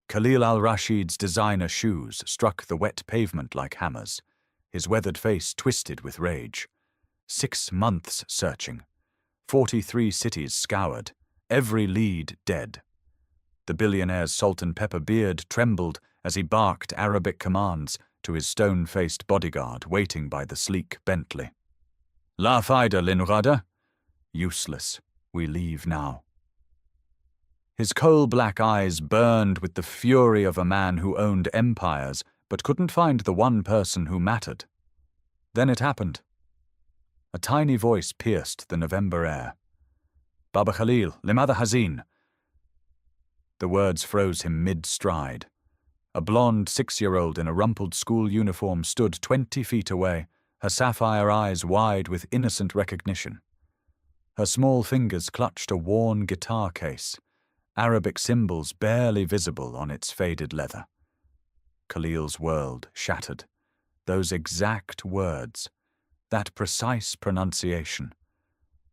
Khalil al-Rashid's designer shoes struck the wet pavement like hammers, his weathered face twisted with rage. 6 months searching. 43 cities scoured, every lead dead. The billionaire's salt and pepper beard trembled as he barked Arabic commands to his stone-faced bodyguard waiting by the sleek Bentley. La faida linrada? Useless. We leave now. His coal-black eyes burned with the fury of a man who owned empires but couldn't find the one person who mattered. Then it happened. A tiny voice pierced the November air. Baba Khalil, limada hazin. The words froze him mid-stride. A blonde 6-year-old in a rumpled school uniform stood 20 feet away, her sapphire eyes wide with innocent recognition. Her small fingers clutched a worn guitar case, Arabic symbols barely visible on its faded leather. Khalil's world shattered. Those exact words, that precise pronunciation.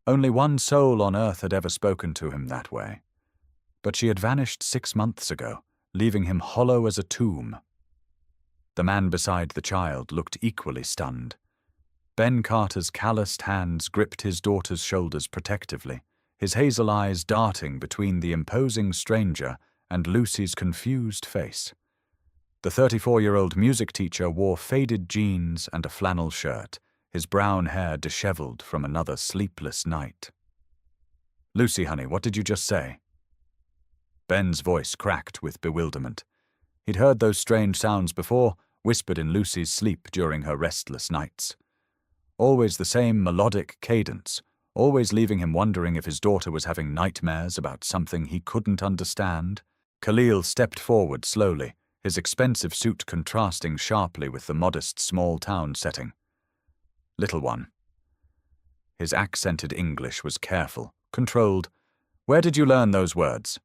Only one soul on earth had ever spoken to him that way. But she had vanished 6 months ago, leaving him hollow as a tomb. The man beside the child looked equally stunned. Ben Carter's calloused hands gripped his daughter's shoulders protectively, his hazel eyes darting between the imposing stranger and Lucy's confused face. The 34-year-old music teacher wore faded jeans and a flannel shirt, his brown hair disheveled from another sleepless night. "Lucy, honey, what did you just say?" Ben's voice cracked with bewilderment. He'd heard those strange sounds before, whispered in Lucy's sleep during her restless nights. Always the same melodic cadence, always leaving him wondering if his daughter was having nightmares about something he couldn't understand. Khalil stepped forward slowly, his expensive suit contrasting sharply with the modest small-town setting. "Little one." His accented English was careful, controlled. "Where did you learn those words?"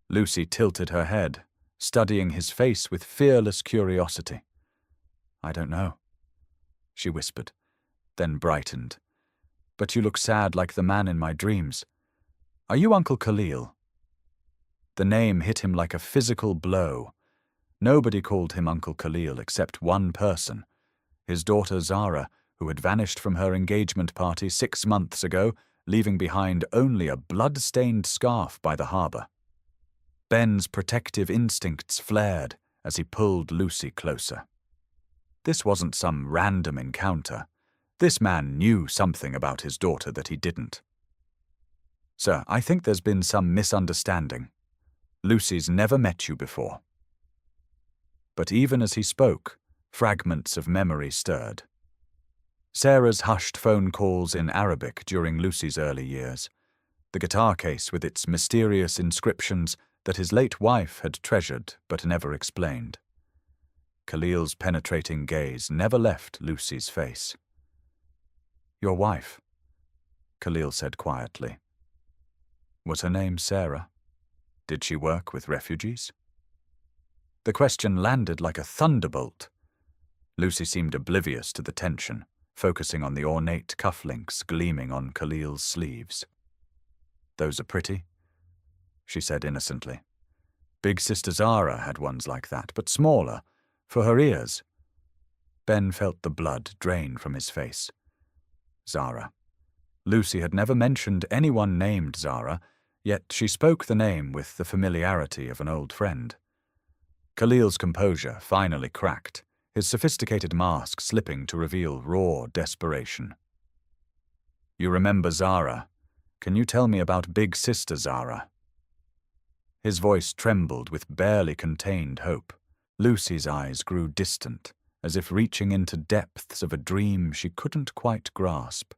Lucy tilted her head, studying his face with fearless curiosity. "I don't know," she whispered, then brightened. "But you look sad like the man in my dreams. Are you Uncle Khalil?" The name hit him like a physical blow. Nobody called him Uncle Khalil except one person, his daughter Zara, who had vanished from her engagement party 6 months ago, leaving behind only a blood-stained scarf by the harbor. Ben's protective instincts flared as he pulled Lucy closer. This wasn't some random encounter. This man knew something about his daughter that he didn't. "Sir, I think there's been some misunderstanding. Lucy's never met you before." But even as he spoke, fragments of memory stirred. Sarah's hushed phone calls in Arabic during Lucy's early years, the guitar case with its mysterious inscriptions that his late wife had treasured but never explained. Khalil's penetrating gaze never left Lucy's face. "Your wife," Khalil said quietly. "Was her name Sarah? Did she work with refugees?" The question landed like a thunderbolt. Lucy seemed oblivious to the tension, focusing on the ornate cufflinks gleaming on Khalil's sleeves. "Those are pretty," she said innocently. "Big Sister Zara had ones like that, but smaller, for her ears." Ben felt the blood drain from his face. Zara. Lucy had never mentioned anyone named Zara, yet she spoke the name with the familiarity of an old friend. Khalil's composure finally cracked, his sophisticated mask slipping to reveal raw desperation. "You remember Zara. Can you tell me about Big Sister Zara?" His voice trembled with barely contained hope. Lucy's eyes grew distant, as if reaching into depths of a dream she couldn't quite grasp.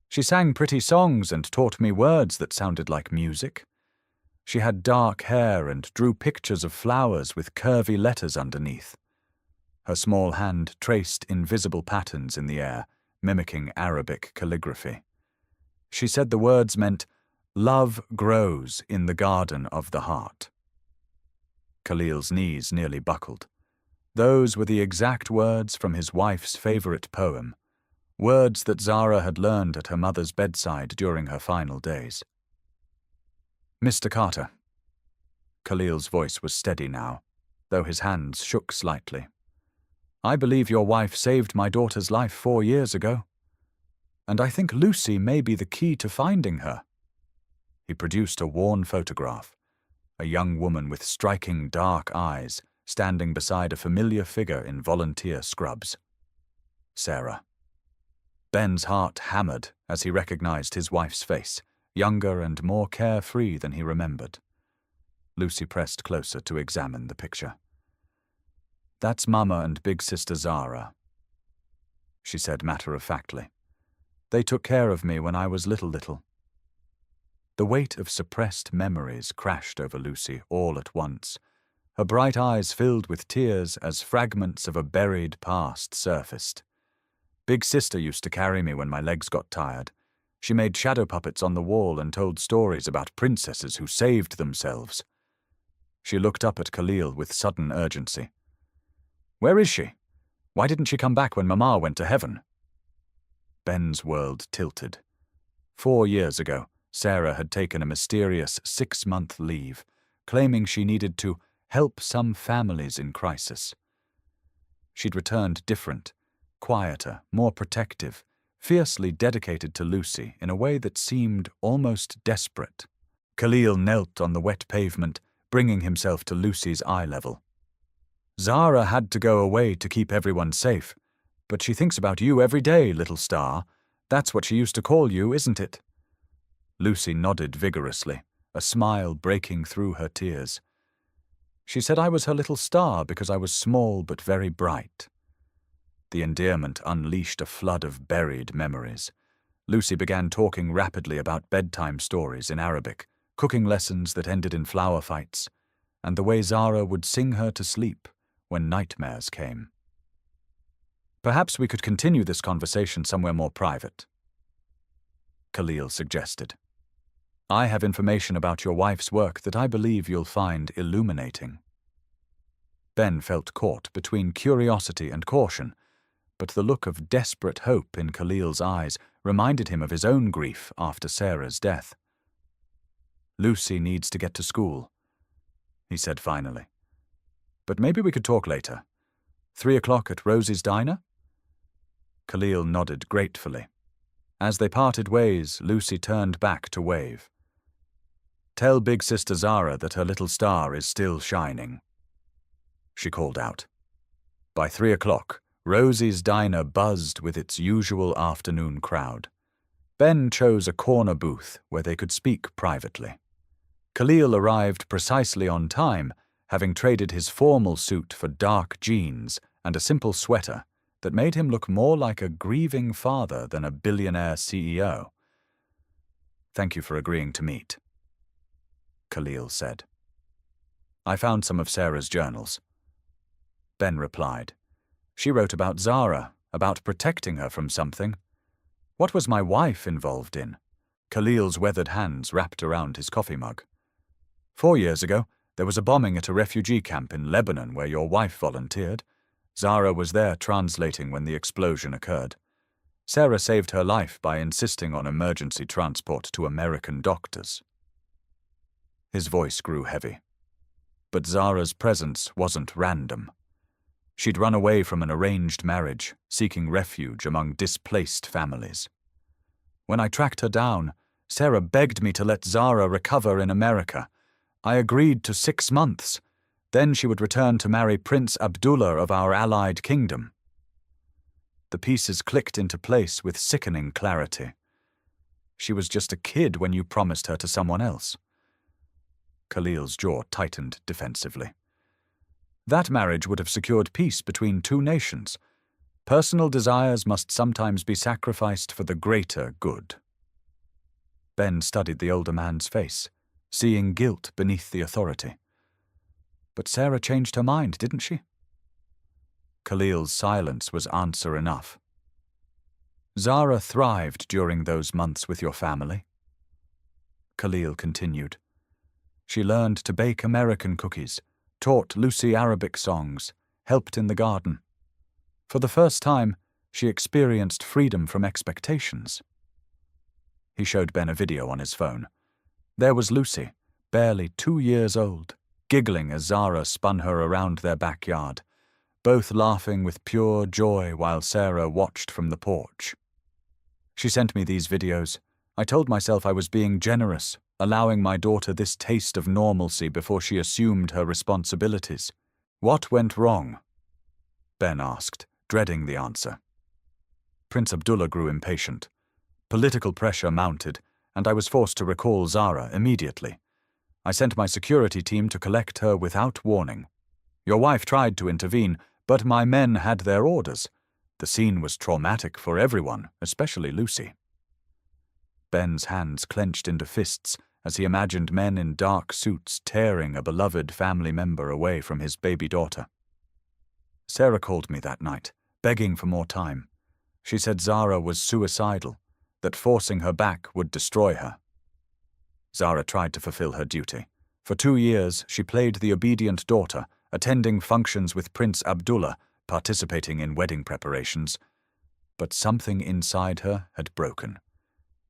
"She sang pretty songs and taught me words that sounded like music. She had dark hair and drew pictures of flowers with curvy letters underneath." Her small hand traced invisible patterns in the air, mimicking Arabic calligraphy. She said the words meant, "Love grows in the garden of the heart." Khalil's knees nearly buckled. Those were the exact words from his wife's favorite poem, words that Zara had learned at her mother's bedside during her final days. "Mr. Carter." Khalil's voice was steady now, though his hands shook slightly. "I believe your wife saved my daughter's life 4 years ago. And I think Lucy may be the key to finding her." He produced a worn photograph, a young woman with striking dark eyes standing beside a familiar figure in volunteer scrubs. Sarah. Ben's heart hammered as he recognized his wife's face, younger and more carefree than he remembered. Lucy pressed closer to examine the picture. "That's Mama and Big Sister Zara," she said matter-of-factly. "They took care of me when I was little. The weight of suppressed memories crashed over Lucy all at once. Her bright eyes filled with tears as fragments of a buried past surfaced. "Big Sister used to carry me when my legs got tired. She made shadow puppets on the wall and told stories about princesses who saved themselves." She looked up at Khalil with sudden urgency. "Where is she? Why didn't she come back when Mama went to heaven?" Ben's world tilted. 4 years ago, Sarah had taken a mysterious 6-month leave, claiming she needed to help some families in crisis. She'd returned different, quieter, more protective, fiercely dedicated to Lucy in a way that seemed almost desperate. Khalil knelt on the wet pavement, bringing himself to Lucy's eye level. "Zara had to go away to keep everyone safe, but she thinks about you every day, little star. That's what she used to call you, isn't it?" Lucy nodded vigorously, a smile breaking through her tears. "She said I was her little star because I was small but very bright." The endearment unleashed a flood of buried memories. Lucy began talking rapidly about bedtime stories in Arabic, cooking lessons that ended in flower fights, and the way Zara would sing her to sleep when nightmares came. "Perhaps we could continue this conversation somewhere more private," Khalil suggested. "I have information about your wife's work that I believe you'll find illuminating." Ben felt caught between curiosity and caution, but the look of desperate hope in Khalil's eyes reminded him of his own grief after Sarah's death. "Lucy needs to get to school," he said finally. "But maybe we could talk later. 3 o'clock at Rosie's Diner?" Khalil nodded gratefully. As they parted ways, Lucy turned back to wave. "Tell Big Sister Zara that her little star is still shining," she called out. By 3 o'clock, Rosie's Diner buzzed with its usual afternoon crowd. Ben chose a corner booth where they could speak privately. Khalil arrived precisely on time, having traded his formal suit for dark jeans and a simple sweater that made him look more like a grieving father than a billionaire CEO. "Thank you for agreeing to meet," Khalil said. "I found some of Sarah's journals." Ben replied. "She wrote about Zara, about protecting her from something. What was my wife involved in?" Khalil's weathered hands wrapped around his coffee mug. 4 years ago, there was a bombing at a refugee camp in Lebanon where your wife volunteered. Zara was there translating when the explosion occurred. Sarah saved her life by insisting on emergency transport to American doctors." His voice grew heavy. But Zara's presence wasn't random. She'd run away from an arranged marriage, seeking refuge among displaced families. "When I tracked her down, Sarah begged me to let Zara recover in America. I agreed to 6 months. Then she would return to marry Prince Abdullah of our allied kingdom." The pieces clicked into place with sickening clarity. "She was just a kid when you promised her to someone else." Khalil's jaw tightened defensively. "That marriage would have secured peace between 2 nations. Personal desires must sometimes be sacrificed for the greater good." Ben studied the older man's face, seeing guilt beneath the authority. "But Sarah changed her mind, didn't she?" Khalil's silence was answer enough. "Zara thrived during those months with your family," Khalil continued. "She learned to bake American cookies, taught Lucy Arabic songs, helped in the garden. For the first time, she experienced freedom from expectations." He showed Ben a video on his phone. There was Lucy, barely 2 years old, giggling as Zara spun her around their backyard, both laughing with pure joy while Sarah watched from the porch. She sent me these videos. I told myself I was being generous, allowing my daughter this taste of normalcy before she assumed her responsibilities. What went wrong? Ben asked, dreading the answer. Prince Abdullah grew impatient. Political pressure mounted, and I was forced to recall Zara immediately. I sent my security team to collect her without warning. Your wife tried to intervene, but my men had their orders. The scene was traumatic for everyone, especially Lucy. Ben's hands clenched into fists as he imagined men in dark suits tearing a beloved family member away from his baby daughter. Sarah called me that night, begging for more time. She said Zara was suicidal, that forcing her back would destroy her. Zara tried to fulfill her duty. For 2 years, she played the obedient daughter, attending functions with Prince Abdullah, participating in wedding preparations. But something inside her had broken.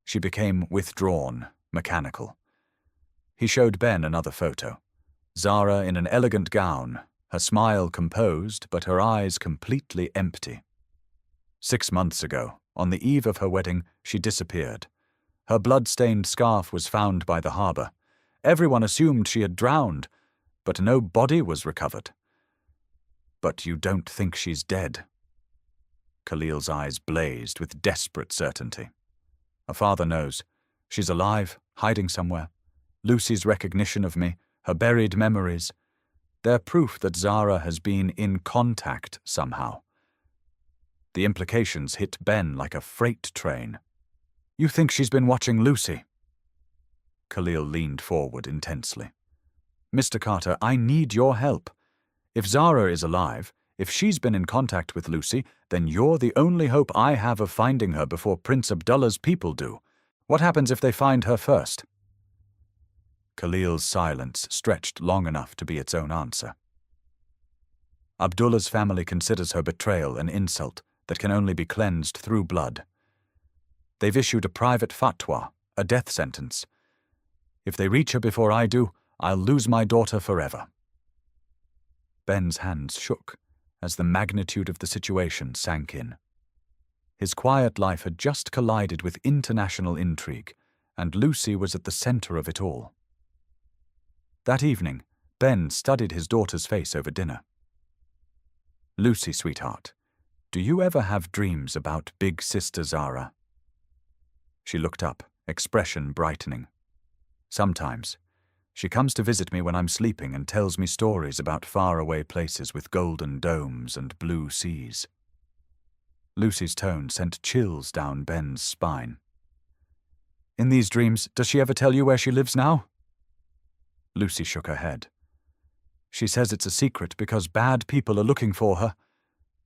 She became withdrawn, mechanical. He showed Ben another photo. Zara in an elegant gown, her smile composed, but her eyes completely empty. 6 months ago, on the eve of her wedding, she disappeared. Her blood-stained scarf was found by the harbor. Everyone assumed she had drowned, but no body was recovered. But you don't think she's dead? Khalil's eyes blazed with desperate certainty. A father knows. She's alive, hiding somewhere. Lucy's recognition of me, her buried memories, they're proof that Zara has been in contact somehow. The implications hit Ben like a freight train. You think she's been watching Lucy? Khalil leaned forward intensely. Mr. Carter, I need your help. If Zara is alive, if she's been in contact with Lucy, then you're the only hope I have of finding her before Prince Abdullah's people do. What happens if they find her first? Khalil's silence stretched long enough to be its own answer. Abdullah's family considers her betrayal an insult that can only be cleansed through blood. They've issued a private fatwa, a death sentence. If they reach her before I do, I'll lose my daughter forever. Ben's hands shook as the magnitude of the situation sank in. His quiet life had just collided with international intrigue, and Lucy was at the center of it all. That evening, Ben studied his daughter's face over dinner. Lucy, sweetheart, do you ever have dreams about big sister Zara? She looked up, expression brightening. Sometimes. She comes to visit me when I'm sleeping and tells me stories about faraway places with golden domes and blue seas. Lucy's tone sent chills down Ben's spine. In these dreams, does she ever tell you where she lives now? Lucy shook her head. She says it's a secret because bad people are looking for her.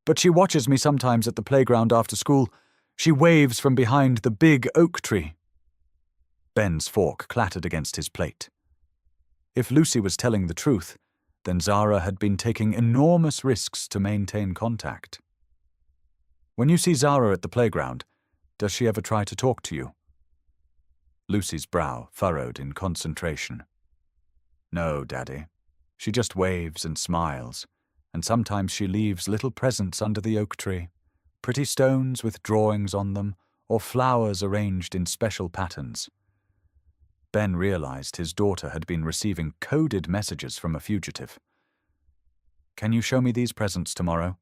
But she watches me sometimes at the playground after school. She waves from behind the big oak tree. Ben's fork clattered against his plate. If Lucy was telling the truth, then Zara had been taking enormous risks to maintain contact. When you see Zara at the playground, does she ever try to talk to you? Lucy's brow furrowed in concentration. No, Daddy. She just waves and smiles, and sometimes she leaves little presents under the oak tree, pretty stones with drawings on them, or flowers arranged in special patterns. Ben realized his daughter had been receiving coded messages from a fugitive. Can you show me these presents tomorrow?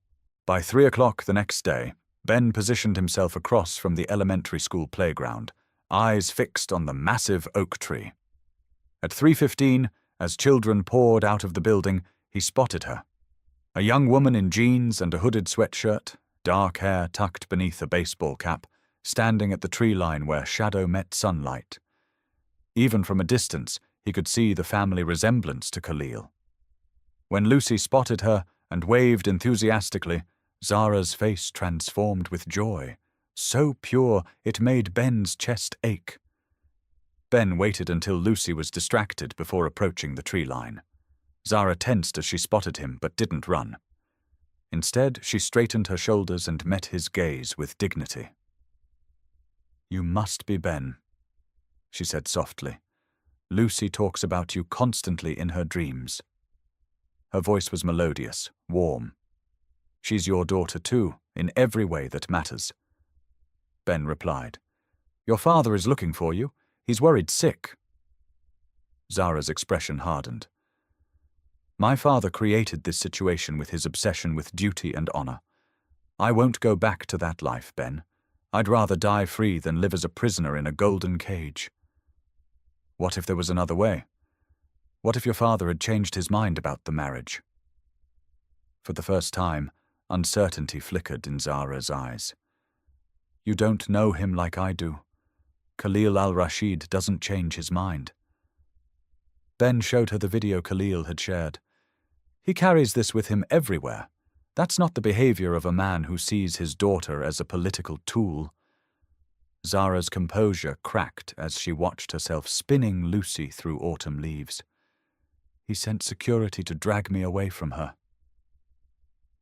By 3 o'clock the next day, Ben positioned himself across from the elementary school playground, eyes fixed on the massive oak tree. At 3:15, as children poured out of the building, he spotted her. A young woman in jeans and a hooded sweatshirt, dark hair tucked beneath a baseball cap, standing at the tree line where shadow met sunlight. Even from a distance, he could see the family resemblance to Khalil. When Lucy spotted her and waved enthusiastically, Zara's face transformed with joy, so pure it made Ben's chest ache. Ben waited until Lucy was distracted before approaching the tree line. Zara tensed as she spotted him but didn't run. Instead, she straightened her shoulders and met his gaze with dignity. You must be Ben, she said softly. Lucy talks about you constantly in her dreams. Her voice was melodious, warm. "She's your daughter too, in every way that matters." Ben replied, "Your father is looking for you. He's worried sick." Zara's expression hardened. "My father created this situation with his obsession with duty and honor. I won't go back to that life, Ben. I'd rather die free than live as a prisoner in a golden cage." "What if there was another way? What if your father had changed his mind about the marriage?" For the first time, uncertainty flickered in Zara's eyes. "You don't know him like I do. Khalil al-Rashid doesn't change his mind." Ben showed her the video Khalil had shared. "He carries this with him everywhere. That's not the behavior of a man who sees his daughter as a political tool." Zara's composure cracked as she watched herself spinning Lucy through autumn leaves. "He sent security to drag me away from her,"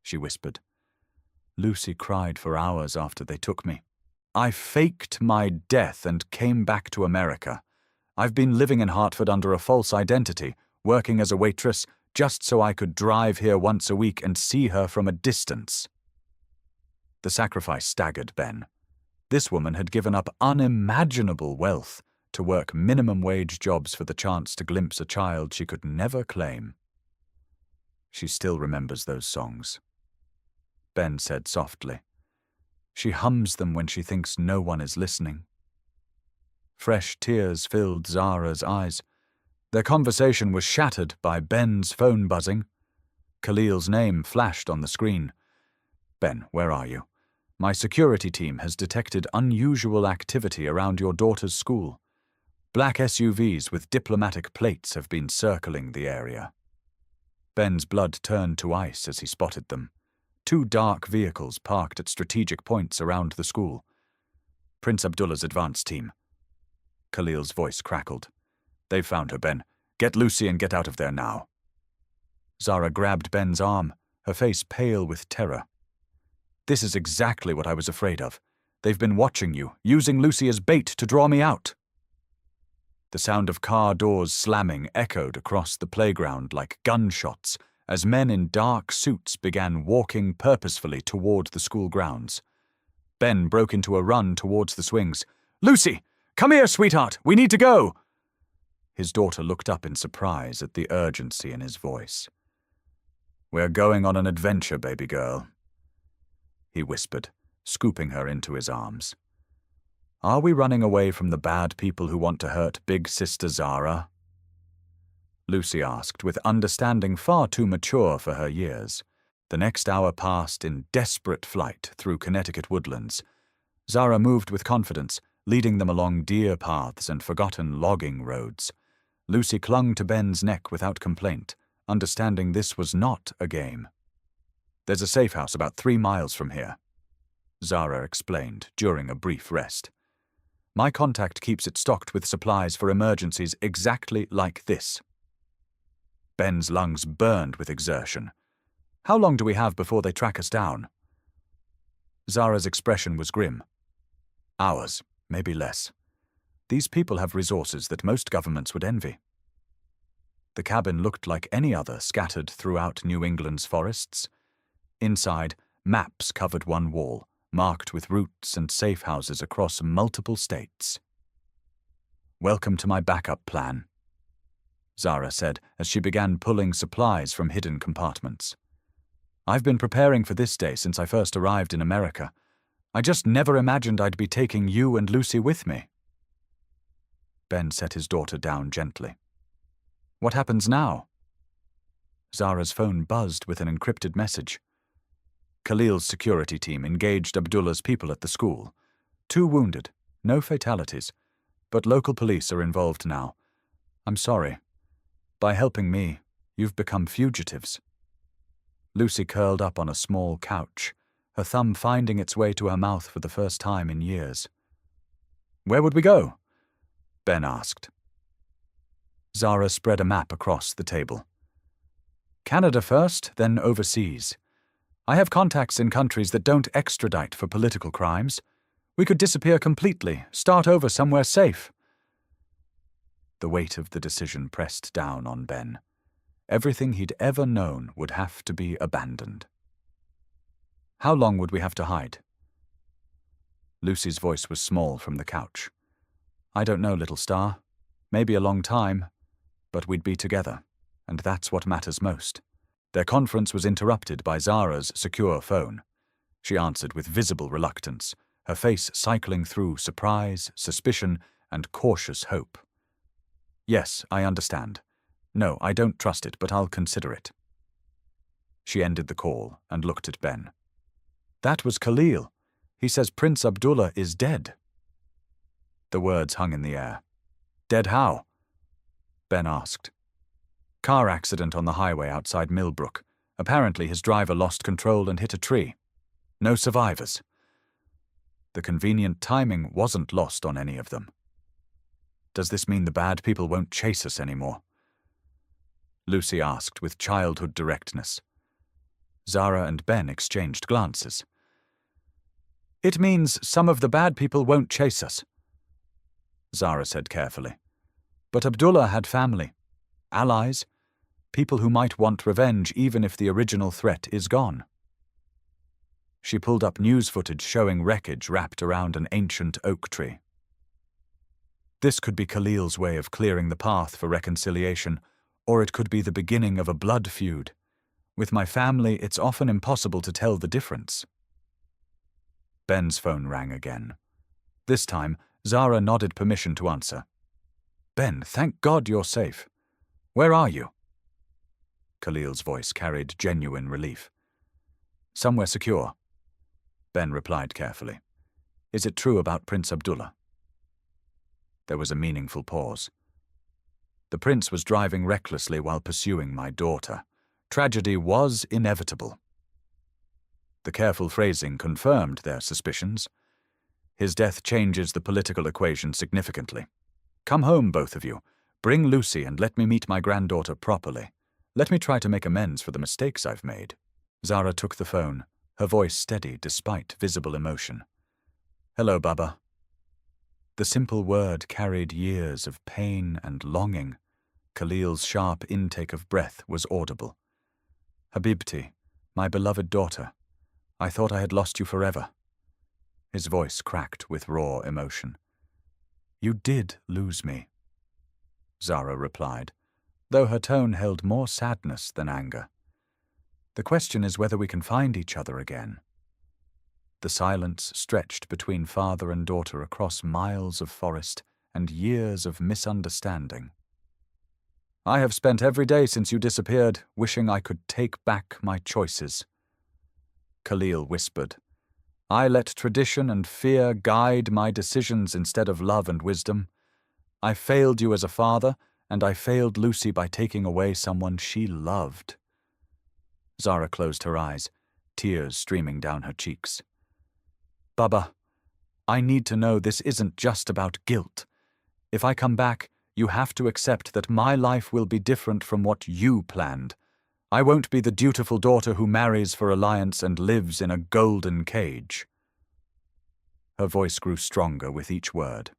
she whispered. "Lucy cried for hours after they took me. I faked my death and came back to America. I've been living in Hartford under a false identity, working as a waitress, just so I could drive here once a week and see her from a distance." The sacrifice staggered Ben. This woman had given up unimaginable wealth to work minimum-wage jobs for the chance to glimpse a child she could never claim. "She still remembers those songs," Ben said softly. "She hums them when she thinks no one is listening." Fresh tears filled Zara's eyes. Their conversation was shattered by Ben's phone buzzing. Khalil's name flashed on the screen. "Ben, where are you? My security team has detected unusual activity around your daughter's school. Black SUVs with diplomatic plates have been circling the area." Ben's blood turned to ice as he spotted them. 2 dark vehicles parked at strategic points around the school. "Prince Abdullah's advance team." Khalil's voice crackled. "They've found her, Ben. Get Lucy and get out of there now." Zara grabbed Ben's arm, her face pale with terror. "This is exactly what I was afraid of. They've been watching you, using Lucy as bait to draw me out." The sound of car doors slamming echoed across the playground like gunshots as men in dark suits began walking purposefully toward the school grounds. Ben broke into a run towards the swings. "Lucy! Come here, sweetheart! We need to go!" His daughter looked up in surprise at the urgency in his voice. "We're going on an adventure, baby girl," he whispered, scooping her into his arms. "Are we running away from the bad people who want to hurt big sister Zara?" Lucy asked, with understanding far too mature for her years. The next hour passed in desperate flight through Connecticut woodlands. Zara moved with confidence, leading them along deer paths and forgotten logging roads. Lucy clung to Ben's neck without complaint, understanding this was not a game. "There's a safe house about 3 miles from here," Zara explained during a brief rest. "My contact keeps it stocked with supplies for emergencies exactly like this." Ben's lungs burned with exertion. "How long do we have before they track us down?" Zara's expression was grim. "Hours, maybe less. These people have resources that most governments would envy." The cabin looked like any other scattered throughout New England's forests. Inside, maps covered one wall, marked with routes and safe houses across multiple states. "Welcome to my backup plan," Zara said as she began pulling supplies from hidden compartments. "I've been preparing for this day since I first arrived in America. I just never imagined I'd be taking you and Lucy with me." Ben set his daughter down gently. "What happens now?" Zara's phone buzzed with an encrypted message. Khalil's security team engaged Abdullah's people at the school. 2 wounded, no fatalities, but local police are involved now. I'm sorry. By helping me, you've become fugitives." Lucy curled up on a small couch, her thumb finding its way to her mouth for the first time in years. "Where would we go?" Ben asked. Zara spread a map across the table. "Canada first, then overseas. I have contacts in countries that don't extradite for political crimes. We could disappear completely, start over somewhere safe." The weight of the decision pressed down on Ben. Everything he'd ever known would have to be abandoned. How long would we have to hide? Lucy's voice was small from the couch. I don't know, little star. Maybe a long time, but we'd be together, and that's what matters most. Their conference was interrupted by Zara's secure phone. She answered with visible reluctance, her face cycling through surprise, suspicion, and cautious hope. Yes, I understand. No, I don't trust it, but I'll consider it. She ended the call and looked at Ben. That was Khalil. He says Prince Abdullah is dead. The words hung in the air. Dead how? Ben asked. Car accident on the highway outside Millbrook. Apparently his driver lost control and hit a tree. No survivors. The convenient timing wasn't lost on any of them. Does this mean the bad people won't chase us anymore? Lucy asked with childhood directness. Zara and Ben exchanged glances. It means some of the bad people won't chase us, Zara said carefully. But Abdullah had family, allies, people who might want revenge even if the original threat is gone. She pulled up news footage showing wreckage wrapped around an ancient oak tree. This could be Khalil's way of clearing the path for reconciliation, or it could be the beginning of a blood feud. With my family, it's often impossible to tell the difference. Ben's phone rang again. This time, Zara nodded permission to answer. Ben, thank God you're safe. Where are you? Khalil's voice carried genuine relief. Somewhere secure, Ben replied carefully. Is it true about Prince Abdullah? There was a meaningful pause. The prince was driving recklessly while pursuing my daughter. Tragedy was inevitable. The careful phrasing confirmed their suspicions. His death changes the political equation significantly. Come home, both of you. Bring Lucy and let me meet my granddaughter properly. Let me try to make amends for the mistakes I've made. Zara took the phone, her voice steady despite visible emotion. Hello, Baba. The simple word carried years of pain and longing. Khalil's sharp intake of breath was audible. Habibti, my beloved daughter, I thought I had lost you forever. His voice cracked with raw emotion. You did lose me, Zara replied, though her tone held more sadness than anger. The question is whether we can find each other again. The silence stretched between father and daughter across miles of forest and years of misunderstanding. I have spent every day since you disappeared wishing I could take back my choices, Khalil whispered. I let tradition and fear guide my decisions instead of love and wisdom. I failed you as a father, and I failed Lucy by taking away someone she loved. Zara closed her eyes, tears streaming down her cheeks. Baba, I need to know this isn't just about guilt. If I come back, you have to accept that my life will be different from what you planned. I won't be the dutiful daughter who marries for alliance and lives in a golden cage. Her voice grew stronger with each word.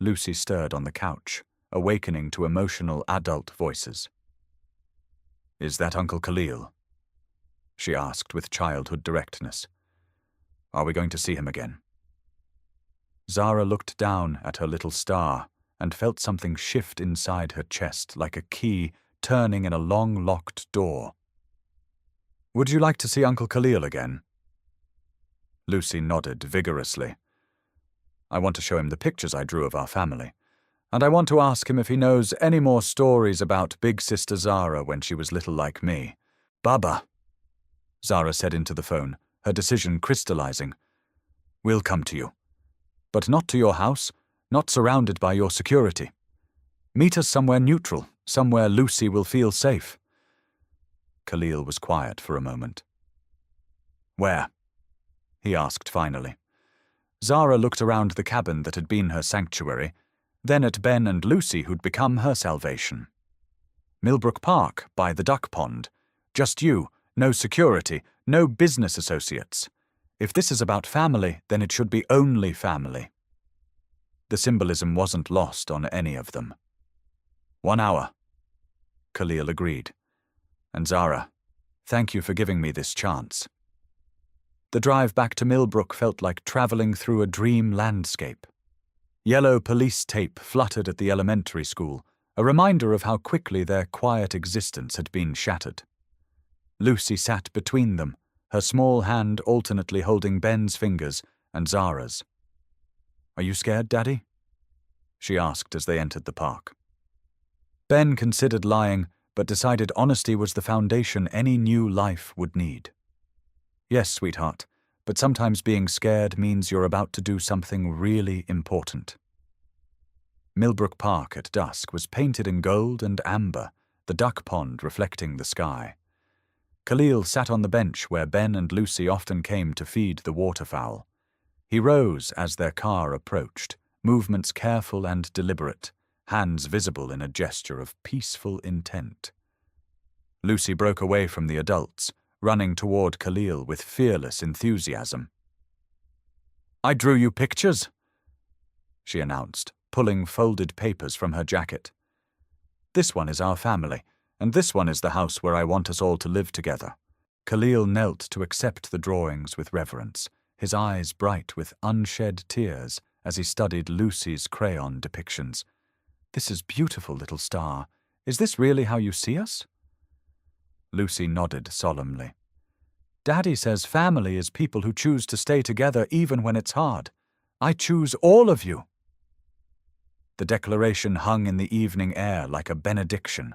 Lucy stirred on the couch, awakening to emotional adult voices. Is that Uncle Khalil? She asked with childhood directness. Are we going to see him again? Zara looked down at her little star and felt something shift inside her chest like a key turning in a long-locked door. Would you like to see Uncle Khalil again? Lucy nodded vigorously. I want to show him the pictures I drew of our family, and I want to ask him if he knows any more stories about Big Sister Zara when she was little like me. Baba, Zara said into the phone, her decision crystallizing. We'll come to you. But not to your house, not surrounded by your security. Meet us somewhere neutral, somewhere Lucy will feel safe. Khalil was quiet for a moment. Where? He asked finally. Zara looked around the cabin that had been her sanctuary, then at Ben and Lucy who'd become her salvation. Millbrook Park, by the duck pond. Just you, no security, no business associates. If this is about family, then it should be only family. The symbolism wasn't lost on any of them. 1 hour. Khalil agreed. And Zara, thank you for giving me this chance. The drive back to Millbrook felt like traveling through a dream landscape. Yellow police tape fluttered at the elementary school, a reminder of how quickly their quiet existence had been shattered. Lucy sat between them, her small hand alternately holding Ben's fingers and Zara's. Are you scared, Daddy? She asked as they entered the park. Ben considered lying, but decided honesty was the foundation any new life would need. Yes, sweetheart, but sometimes being scared means you're about to do something really important. Millbrook Park at dusk was painted in gold and amber, the duck pond reflecting the sky. Khalil sat on the bench where Ben and Lucy often came to feed the waterfowl. He rose as their car approached, movements careful and deliberate, hands visible in a gesture of peaceful intent. Lucy broke away from the adults, running toward Khalil with fearless enthusiasm. I drew you pictures, she announced, pulling folded papers from her jacket. This one is our family, and this one is the house where I want us all to live together. Khalil knelt to accept the drawings with reverence, his eyes bright with unshed tears as he studied Lucy's crayon depictions. This is beautiful, little star. Is this really how you see us? Lucy nodded solemnly. Daddy says family is people who choose to stay together even when it's hard. I choose all of you. The declaration hung in the evening air like a benediction.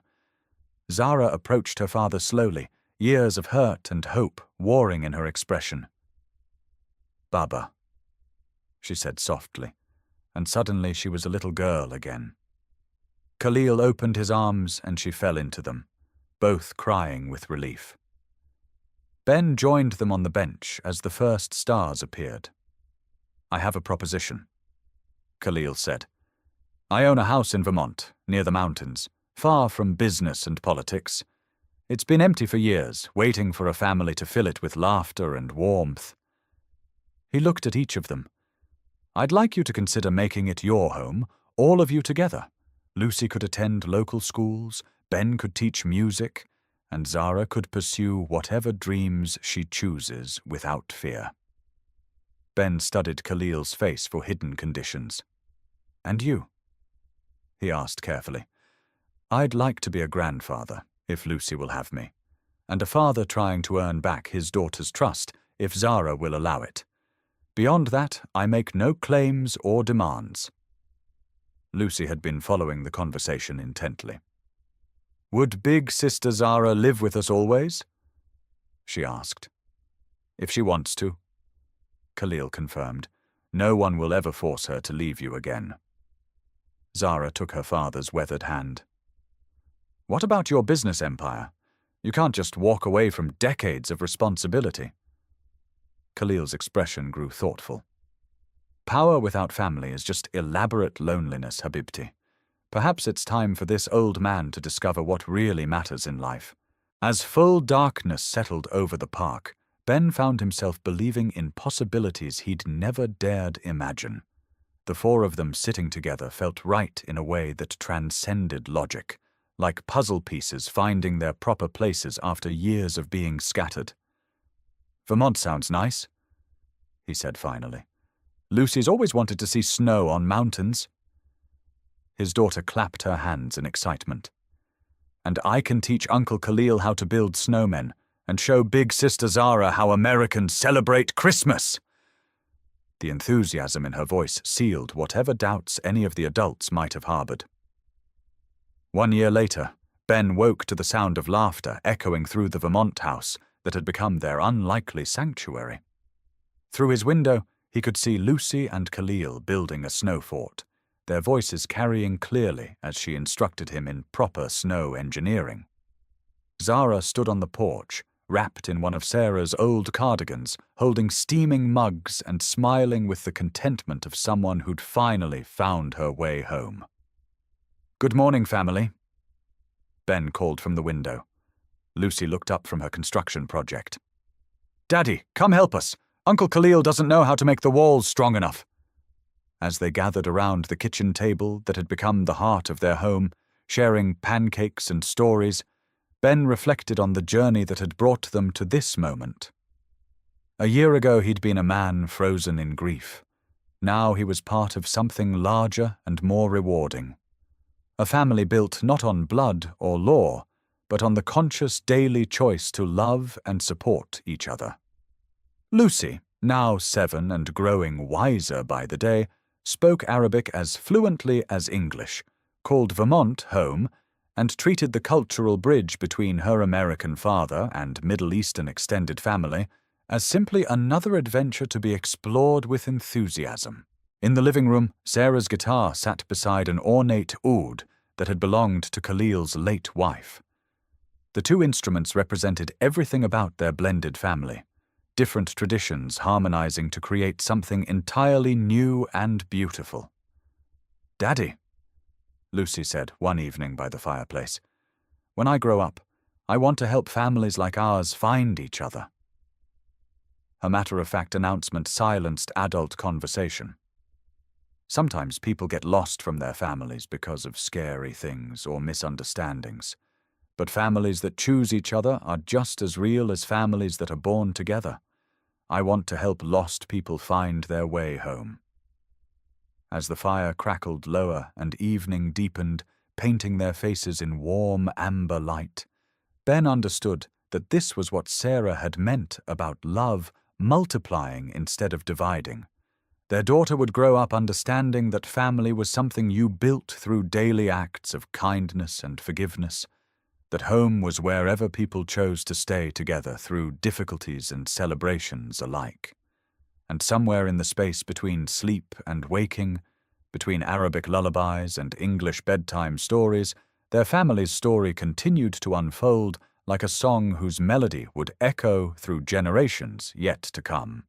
Zara approached her father slowly, years of hurt and hope warring in her expression. Baba, she said softly, and suddenly she was a little girl again. Khalil opened his arms and she fell into them, both crying with relief. Ben joined them on the bench as the first stars appeared. I have a proposition, Khalil said. I own a house in Vermont, near the mountains, far from business and politics. It's been empty for years, waiting for a family to fill it with laughter and warmth. He looked at each of them. I'd like you to consider making it your home, all of you together. Lucy could attend local schools, Ben could teach music, and Zara could pursue whatever dreams she chooses without fear. Ben studied Khalil's face for hidden conditions. And you? He asked carefully. I'd like to be a grandfather, if Lucy will have me, and a father trying to earn back his daughter's trust, if Zara will allow it. Beyond that, I make no claims or demands. Lucy had been following the conversation intently. Would big sister Zara live with us always? She asked. If she wants to, Khalil confirmed. No one will ever force her to leave you again. Zara took her father's weathered hand. What about your business empire? You can't just walk away from decades of responsibility. Khalil's expression grew thoughtful. Power without family is just elaborate loneliness, Habibti. Perhaps it's time for this old man to discover what really matters in life. As full darkness settled over the park, Ben found himself believing in possibilities he'd never dared imagine. The four of them sitting together felt right in a way that transcended logic, like puzzle pieces finding their proper places after years of being scattered. Vermont sounds nice, he said finally. Lucy's always wanted to see snow on mountains. His daughter clapped her hands in excitement. And I can teach Uncle Khalil how to build snowmen and show big sister Zara how Americans celebrate Christmas. The enthusiasm in her voice sealed whatever doubts any of the adults might have harbored. 1 year later, Ben woke to the sound of laughter echoing through the Vermont house that had become their unlikely sanctuary. Through his window, he could see Lucy and Khalil building a snow fort, their voices carrying clearly as she instructed him in proper snow engineering. Zara stood on the porch, wrapped in one of Sarah's old cardigans, holding steaming mugs and smiling with the contentment of someone who'd finally found her way home. Good morning, family, Ben called from the window. Lucy looked up from her construction project. Daddy, come help us. Uncle Khalil doesn't know how to make the walls strong enough. As they gathered around the kitchen table that had become the heart of their home, sharing pancakes and stories, Ben reflected on the journey that had brought them to this moment. A year ago he'd been a man frozen in grief. Now he was part of something larger and more rewarding. A family built not on blood or law, but on the conscious daily choice to love and support each other. Lucy, now 7 and growing wiser by the day, spoke Arabic as fluently as English, called Vermont home, and treated the cultural bridge between her American father and Middle Eastern extended family as simply another adventure to be explored with enthusiasm. In the living room, Sarah's guitar sat beside an ornate oud that had belonged to Khalil's late wife. The two instruments represented everything about their blended family, different traditions harmonizing to create something entirely new and beautiful. "Daddy," Lucy said one evening by the fireplace, "when I grow up, I want to help families like ours find each other." Her matter-of-fact announcement silenced adult conversation. Sometimes people get lost from their families because of scary things or misunderstandings. But families that choose each other are just as real as families that are born together. I want to help lost people find their way home. As the fire crackled lower and evening deepened, painting their faces in warm amber light, Ben understood that this was what Sarah had meant about love multiplying instead of dividing. Their daughter would grow up understanding that family was something you built through daily acts of kindness and forgiveness, that home was wherever people chose to stay together through difficulties and celebrations alike. And somewhere in the space between sleep and waking, between Arabic lullabies and English bedtime stories, their family's story continued to unfold like a song whose melody would echo through generations yet to come.